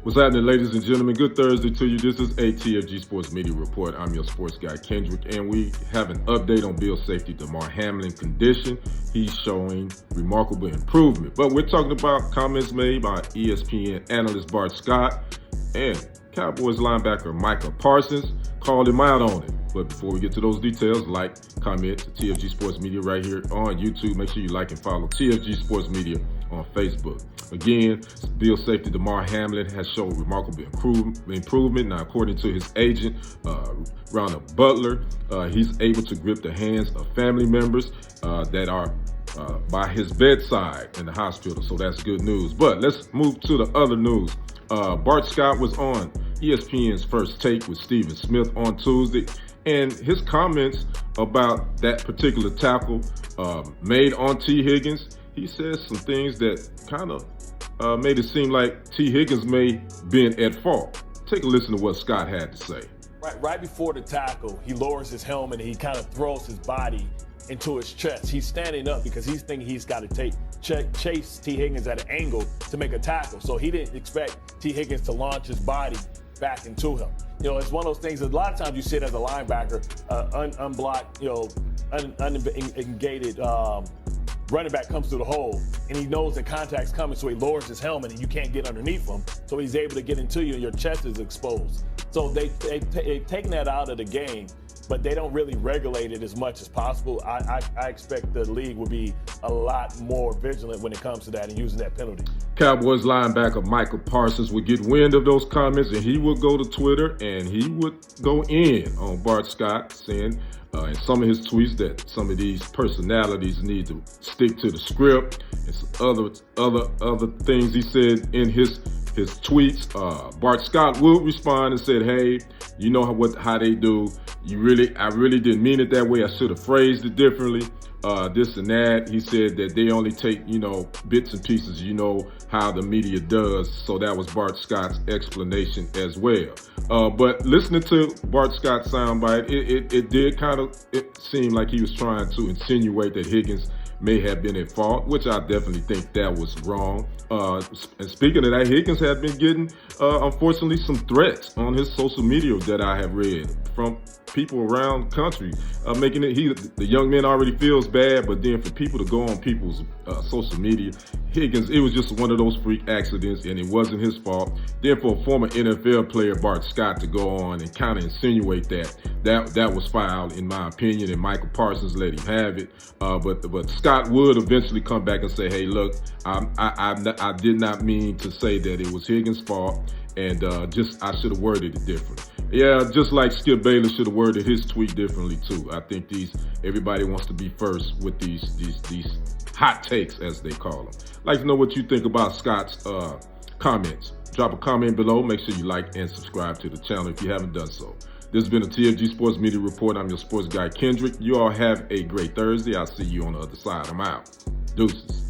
What's happening, ladies and gentlemen? Good Thursday to you. This is a TFG Sports Media Report. I'm your sports guy, Kendrick, and we have an update on Bill safety Damar Hamlin condition. He's showing remarkable improvement. But we're talking about comments made by ESPN analyst Bart Scott and Cowboys linebacker Micah Parsons called him out on it. But before we get to those details, like, comment to TFG Sports Media right here on YouTube. Make sure you like and follow TFG Sports Media on Facebook. Again, Bill safety Damar Hamlin has shown remarkable improvement. Now, according to his agent, Ronald Butler, he's able to grip the hands of family members that are by his bedside in the hospital. So that's good news. But let's move to the other news. Bart Scott was on ESPN's First Take with Stephen Smith on Tuesday, and his comments about that particular tackle made on T. Higgins, he says some things that kind of made it seem like T. Higgins may been at fault. Take a listen to what Scott had to say. Right before the tackle, he lowers his helmet and he kind of throws his body into his chest. He's standing up because he's thinking he's got to chase T. Higgins at an angle to make a tackle. So he didn't expect T. Higgins to launch his body back into him. You know, it's one of those things that a lot of times you sit as a linebacker, unblocked, unengaged running back comes through the hole, and he knows that contact's coming, so he lowers his helmet and you can't get underneath him. So he's able to get into you and your chest is exposed. So they've taken that out of the game, but they don't really regulate it as much as possible. I expect the league will be a lot more vigilant when it comes to that and using that penalty. Cowboys linebacker Micah Parsons would get wind of those comments, and he would go to Twitter and he would go in on Bart Scott, saying in some of his tweets that some of these personalities need to stick to the script, and some other things he said in his tweets. Bart Scott would respond and said, "Hey, you know how they do. I really didn't mean it that way. I should have phrased it differently. This and that." He said that they only take, bits and pieces, how the media does. So that was Bart Scott's explanation as well. But listening to Bart Scott's soundbite, it did it seemed like he was trying to insinuate that Higgins may have been at fault, which I definitely think that was wrong. And speaking of that, Higgins had been getting, unfortunately, some threats on his social media that I have read from people around the country, making it, the young man already feels bad, but then for people to go on people's social media, Higgins, it was just one of those freak accidents and it wasn't his fault. Then for a former NFL player, Bart Scott, to go on and kind of insinuate that was foul, in my opinion, and Michael Parsons let him have it. But Scott would eventually come back and say, "Hey, look, I did not mean to say that it was Higgins' fault, and I should have worded it different." Yeah, just like Skip Bayless should have worded his tweet differently too. I think everybody wants to be first with these hot takes, as they call them. I'd like to know what you think about Scott's comments. Drop a comment below. Make sure you like and subscribe to the channel if you haven't done so. This has been a TFG Sports Media Report. I'm your sports guy, Kendrick. You all have a great Thursday. I'll see you on the other side. I'm out. Deuces.